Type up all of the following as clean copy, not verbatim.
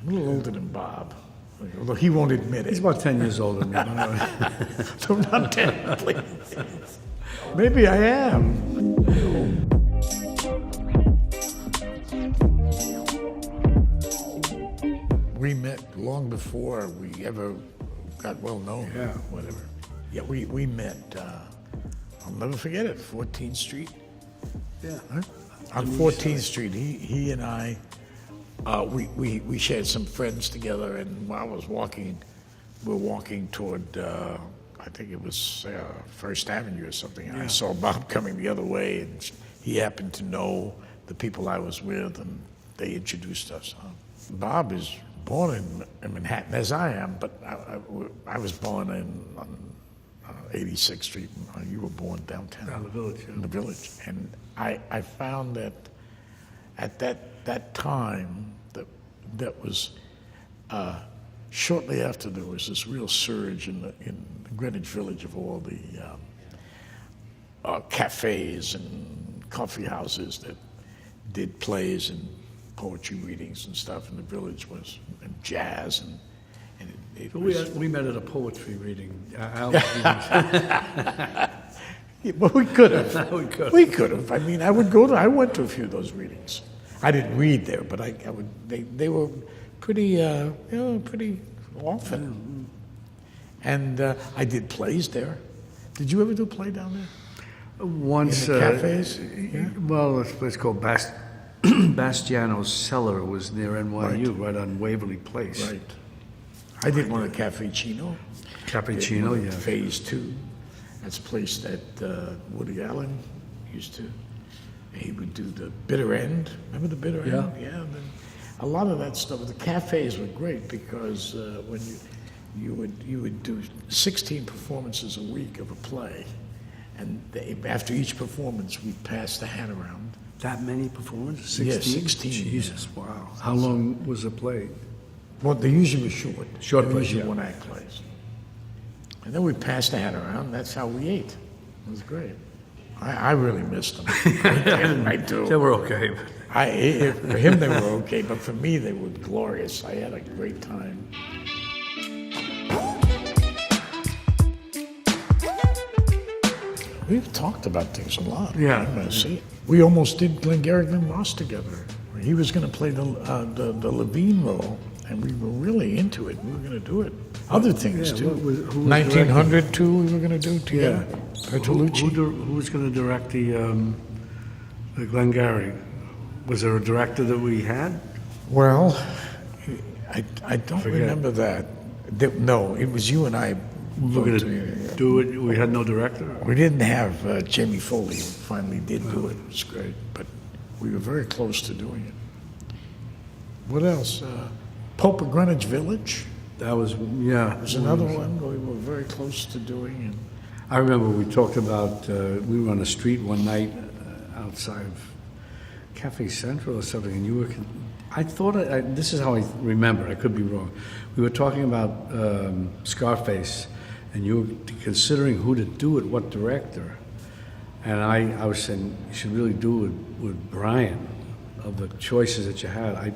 I'm a little older than Bob, although he won't admit He's it. about 10 years older than me. So I'm not 10, please. Maybe I am. We met long before we ever got well known. Yeah. Whatever. Yeah, we met, I'll never forget it, 14th Street. Yeah. Huh? On 14th Street, he and I, we shared some friends together, and while I was walking, we were walking toward, I think it was First Avenue or something, and I saw Bob coming the other way, and he happened to know the people I was with, and they introduced us. Bob is born in Manhattan, as I am, but I was born on 86th Street. You were born downtown. Down the village, yeah. In the village. And I found that at that time, that was shortly after there was this real surge in Greenwich Village of all the cafes and coffee houses that did plays and poetry readings and stuff in the village, and jazz, and it was... We met at a poetry reading. Yeah, but we could have. We could. We could have. I mean, I went to a few of those readings. I didn't read there, but I would. They were pretty, pretty often. And I did plays there. Did you ever do a play down there? Once. In the cafes? Yeah. Well, it's a place called Bastiano's Cellar. It was near NYU, right on Waverly Place. Right. I did one at Cafecino. Cappuccino, yeah. Phase 2. That's a place that Woody Allen used to. He would do the bitter end. Remember the bitter Yeah. end? Yeah. And then a lot of that stuff. The cafes were great because when you would do 16 performances a week of a play, and after each performance we'd pass the hat around. That many performances? 16? Yeah, 16. Jesus, wow. How long was the play? Well, they usually were short. Short They're plays, usually yeah. one-act plays. And then we passed the hat around. That's how we ate. It was great. I really missed them. I do. They were okay. For him, they were okay, but for me, they were glorious. I had a great time. We've talked about things a lot. Yeah. See, we almost did Glengarry Glen Ross together. He was going to play the Levine role, and we were really into it. We were going to do it. Other things, Yeah, too. who was 1900, too, we were going to do together. Bertolucci. Who was going to direct the Glengarry? Was there a director that we had? Well, I don't remember that. No, it was you and I. We were going to do it. We had no director. We didn't have Jamie Foley, who finally did do it. It was great, but we were very close to doing it. What else? Pope of Greenwich Village That was, yeah. was another one we were very close to doing. And I remember we talked about, we were on the street one night outside of Cafe Central or something, and you were, I thought, this is how I remember, I could be wrong. We were talking about Scarface, and you were considering who to do it, what director. And I was saying, you should really do it with Brian, of the choices that you had. I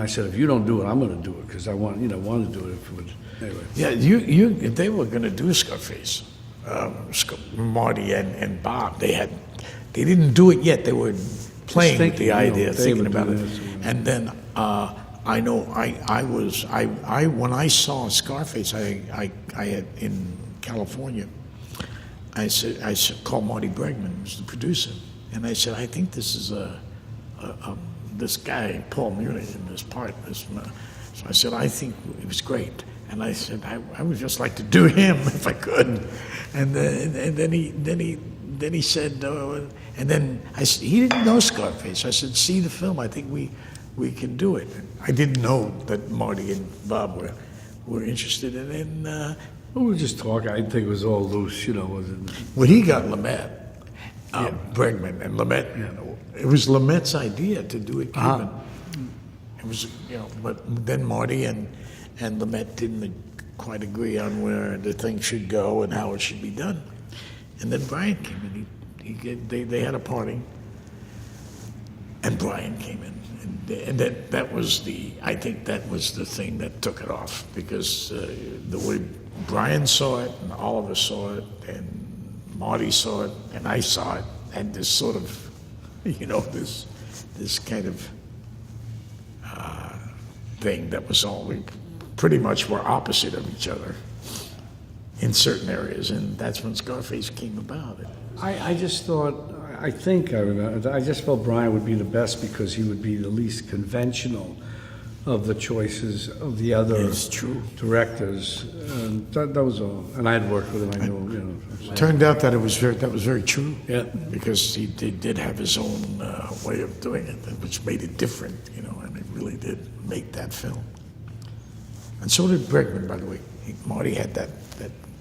said, if you don't do it, I'm going to do it, because I want to do it if it would. Anyway. yeah, they were going to do Scarface, Marty and Bob. They didn't do it yet. They were playing with the idea, thinking about it. And then I know when I saw Scarface, I had in California. I called Marty Bregman, who's the producer, and I said, I think this is this guy Paul Muni in this part. So I said, I think it was great, and I said I would just like to do him if I could, and then he said, and then he didn't know Scarface. I said, see the film. I think we can do it. I didn't know that Marty and Bob were interested in it. And, we were just talking. I think it was all loose, wasn't it? When he got Lumet, Bregman and Lumet, it was Lumet's idea to do it Cuban. It was, but then Marty and Lumet didn't quite agree on where the thing should go and how it should be done. And then Brian came in. They had a party, and Brian came in. And that was I think that was the thing that took it off, because the way Brian saw it, and Oliver saw it, and Marty saw it, and I saw it, and this sort of, this kind of thing that was all, we pretty much were opposite of each other in certain areas, and that's when Scarface came about. I just thought, I think I remember, I just felt Brian would be the best because he would be the least conventional of the choices of the other directors. And that was all. And I had worked with him, I know. Turned out that that was very true. Yeah. Because he did have his own way of doing it, which made it different, and it really did make that film. And so did Bregman, by the way. Marty had that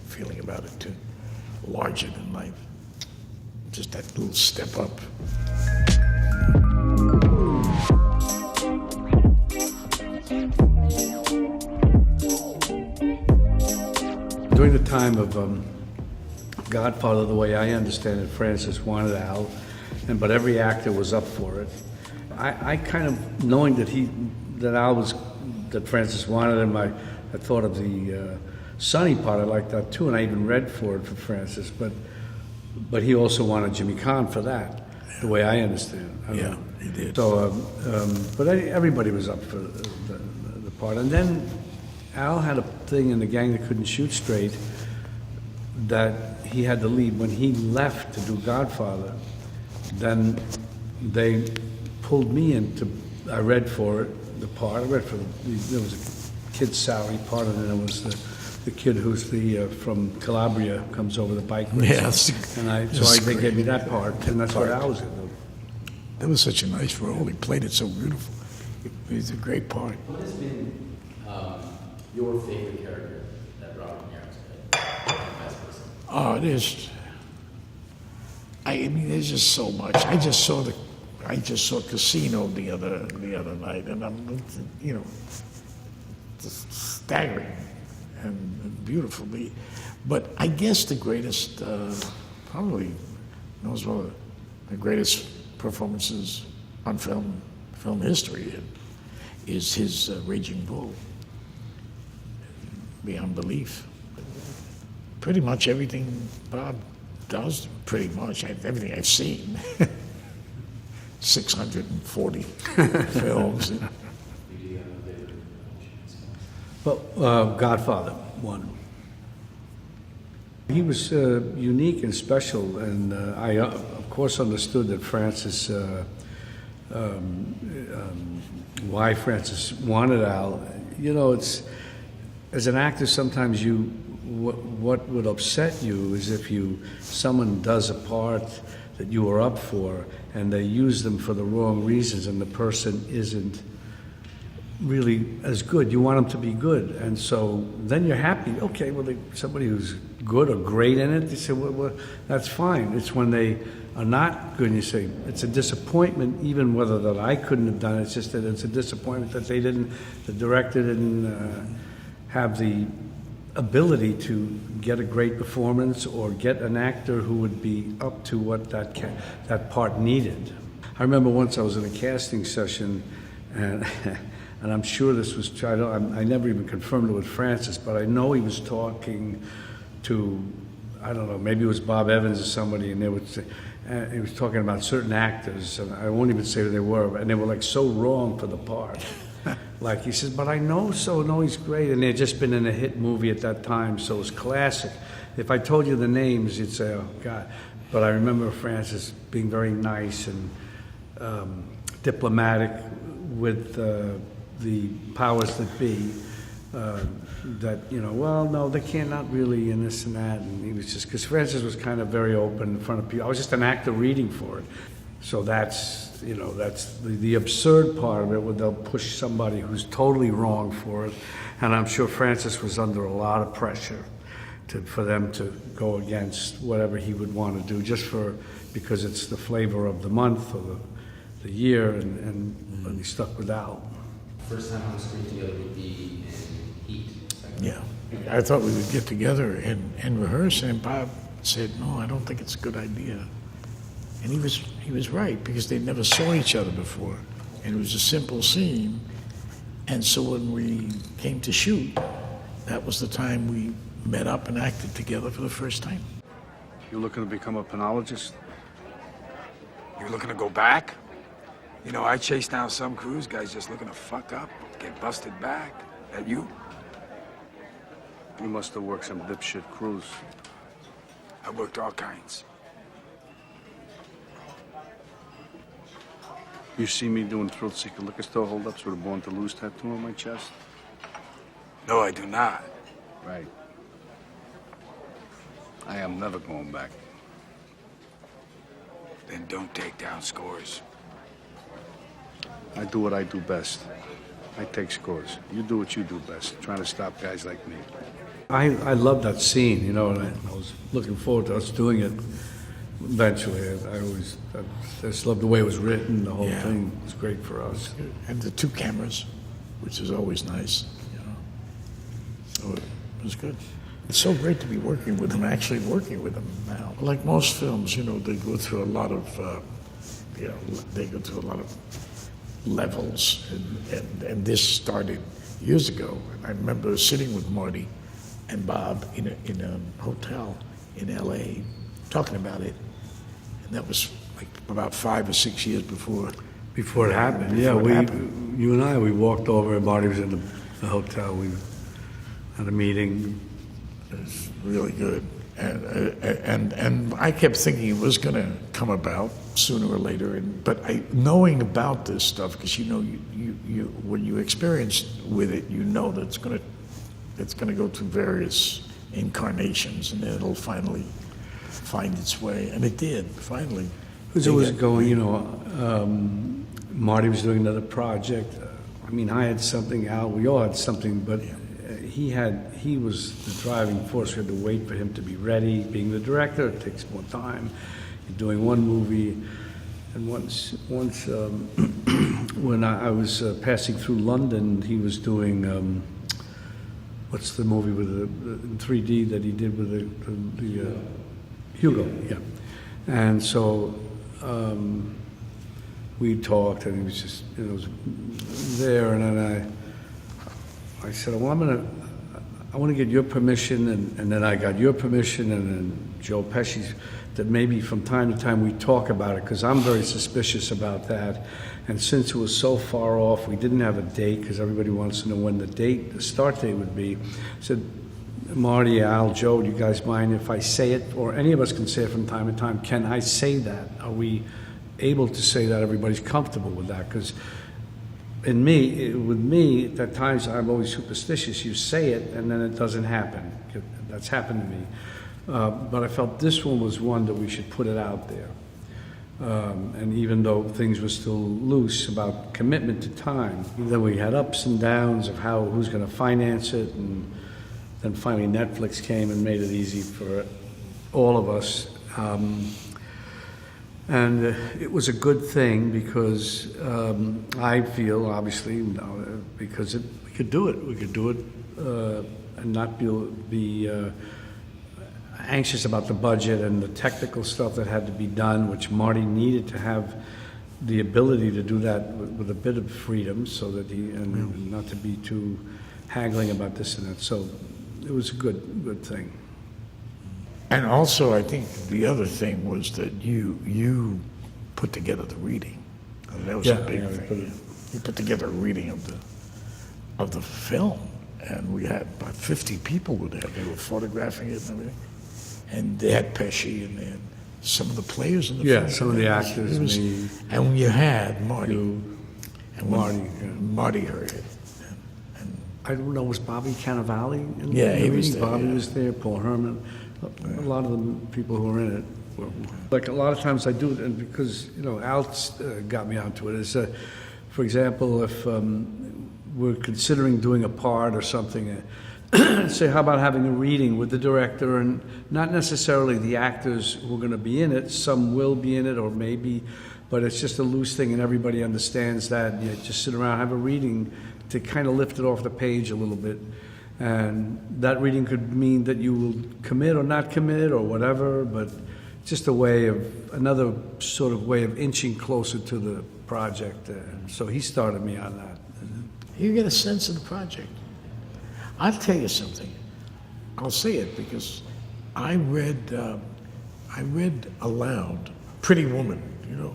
feeling about it too, larger than life. Just that little step up. During the time of Godfather, the way I understand it, Francis wanted Al, but every actor was up for it. I kind of, knowing that Francis wanted him, I thought of the Sonny part. I liked that too, and I even read for it for Francis. But he also wanted Jimmy Caan for that, the way I understand it. Yeah, he did. So, but everybody was up for the part. And then Al had a thing in The Gang That Couldn't Shoot Straight that he had to leave. When he left to do Godfather, then they pulled me I read for it, the part. I read for there was a kid's salary part, and then there was the kid who's from Calabria, comes over the bike race. Yes. And they gave me that part, and that's what I was in. That was such a nice role. He played it so beautiful. It was a great part. What has been your favorite character that Robert De Niro's played? Oh, there's just so much. I just saw Casino the other night, and I'm, just staggering and beautiful. But I guess the greatest, probably knows well, the greatest performances on film history is his Raging Bull. Beyond belief. Pretty much everything Bob does, everything I've seen. 640 films. But Godfather, one. He was unique and special, and I, of course, understood that Francis, why Francis wanted Al. It's, as an actor, sometimes what would upset you is if someone does a part that you were up for, and they use them for the wrong reasons, and the person isn't really as good. You want them to be good, and so then you're happy. Okay, well, somebody who's good or great in it, you say, well, that's fine. It's when they are not good, and you say, it's a disappointment, even whether that I couldn't have done it. It's just that it's a disappointment that the director didn't have the ability to get a great performance or get an actor who would be up to what that part needed. I remember once I was in a casting session, and and I'm sure this was tried. I never even confirmed it with Francis, but I know he was talking to, I don't know, maybe it was Bob Evans or somebody, and they would say, he was talking about certain actors, and I won't even say who they were, and they were like so wrong for the part. Like he says, but I know he's great, and they'd just been in a hit movie at that time, so it was classic. If I told you the names, you'd say, oh God. But I remember Francis being very nice and diplomatic with the powers that be, that, well, no, they can't, not really, and this and that. And he was just, because Francis was kind of very open in front of people. I was just an actor reading for it. So that's the absurd part of it, where they'll push somebody who's totally wrong for it. And I'm sure Francis was under a lot of pressure for them to go against whatever he would want to do, because it's the flavor of the month or the year, and he stuck with Al. First time on the screen together would be in Heat. Yeah. I thought we would get together and rehearse, and Bob said, no, I don't think it's a good idea. And he was right, because they never saw each other before. and it was a simple scene. And so when we came to shoot, that was the time we met up and acted together for the first time. You looking to become a penologist? You looking to go back? You know, I chased down some cruise guys just looking to fuck up, get busted back. That you? You must have worked some dipshit cruise. I worked all kinds. You see me doing thrill-seeker liquor store holdups with a Born to Lose tattoo on my chest? No, I do not. Right. I am never going back. Then don't take down scores. I do what I do best. I take scores. You do what you do best, trying to stop guys like me. I love that scene, you know, and I was looking forward to us doing it eventually. I just loved the way it was written. The whole thing was great for us. And the 2 cameras, which is always nice, you know. So it was good. It's so great to be working with him, actually working with him now. Like most films, you know, they go through a lot of, they go through a lot of levels, and this started years ago. And I remember sitting with Marty and Bob in a hotel in L.A. talking about it, and that was like about 5 or 6 years before Before it happened, you and I, we walked over, and Marty was in the hotel. We had a meeting. It was really good, and I kept thinking it was going to come about sooner or later. But knowing about this stuff, because you know, you when you experience with it, you know that it's going to go through various incarnations, and then it'll finally find its way, and it did finally. Because it was going, you know, Marty was doing another project. I mean, I had something out. We all had something, but he was the driving force. We had to wait for him to be ready. Being the director, it takes more time. You're doing one movie, and once when I was passing through London, he was doing what's the movie with the 3D that he did with the Hugo, yeah. And so we talked, and he was just, it was there, and then I said, well, I want to get your permission, and then I got your permission, and then Joe Pesci's, that maybe from time to time we talk about it, because I'm very suspicious about that. And since it was so far off, we didn't have a date, because everybody wants to know when the start date would be. I said, Marty, Al, Joe, do you guys mind if I say it, or any of us can say it from time to time? Can I say that? Are we able to say that? Everybody's comfortable with that? Because with me, at times I'm always superstitious. You say it, and then it doesn't happen. That's happened to me. But I felt this one was one that we should put it out there. And even though things were still loose about commitment to time, then we had ups and downs of who's going to finance it, and then finally Netflix came and made it easy for all of us. And it was a good thing, because I feel, obviously, because we could do it. We could do it and not be anxious about the budget and the technical stuff that had to be done, which Marty needed to have the ability to do that with a bit of freedom, so that and not to be too haggling about this and that. So it was a good thing. And also, I think the other thing was that you put together the reading. I mean, that was a big thing. You put together a reading of the film, and we had about 50 people were there. They were photographing it and everything, and they had Pesci, and they had some of the players in the film. Yeah, some of the actors. And you had Marty. And Marty heard it. I don't know, was Bobby Cannavale in Yeah, the he reading? was there, Bobby yeah. was there, Paul Herman. A lot of the people who were in it were, like, a lot of times I do it, and because, you know, Al got me onto it, is, for example, if we're considering doing a part or something, say, how about having a reading with the director, and not necessarily the actors who are going to be in it. Some will be in it, or maybe, but it's just a loose thing, and everybody understands that. And you just sit around, have a reading to kind of lift it off the page a little bit. And that reading could mean that you will commit or not commit or whatever, but just another sort of way of inching closer to project. So he started me on that. You get a sense of the project. I'll tell you something. I'll say it because I read aloud Pretty Woman, you know,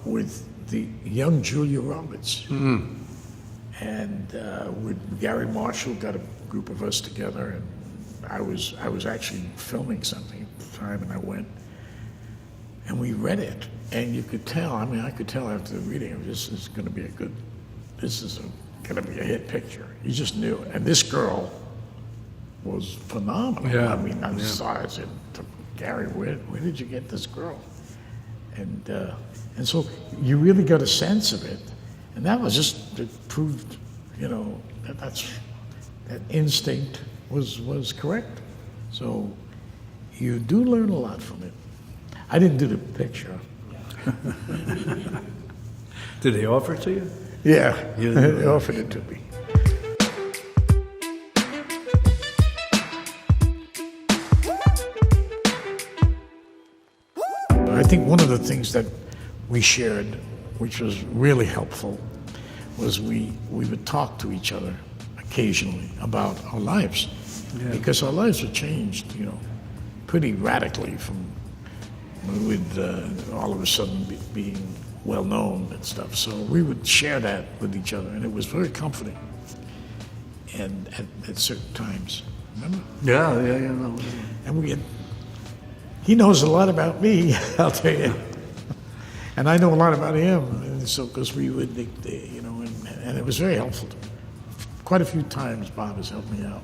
with the young Julia Roberts. And with Gary Marshall got a group of us together, and I was actually filming something at the time, and I went, and we read it, and you could tell. I mean, I could tell after the reading, this is going to be going to be a hit picture. You just knew. And this girl was phenomenal. Yeah, I mean, I said to Gary, where did you get this girl? And so you really got a sense of it, and that was just, it proved, you know, that instinct was correct. So you do learn a lot from it. I didn't do the picture. Did they offer it to you? Yeah, they offered it to me. I think one of the things that we shared, which was really helpful, was we would talk to each other occasionally about our lives, because our lives were changed, you know, pretty radically from with all of a sudden being well known and stuff. So we would share that with each other, and it was very comforting. And at certain times, remember? Yeah. No. And he knows a lot about me, I'll tell you, and I know a lot about him. And so because we would, you know, and it was very helpful to me. Quite a few times, Bob has helped me out.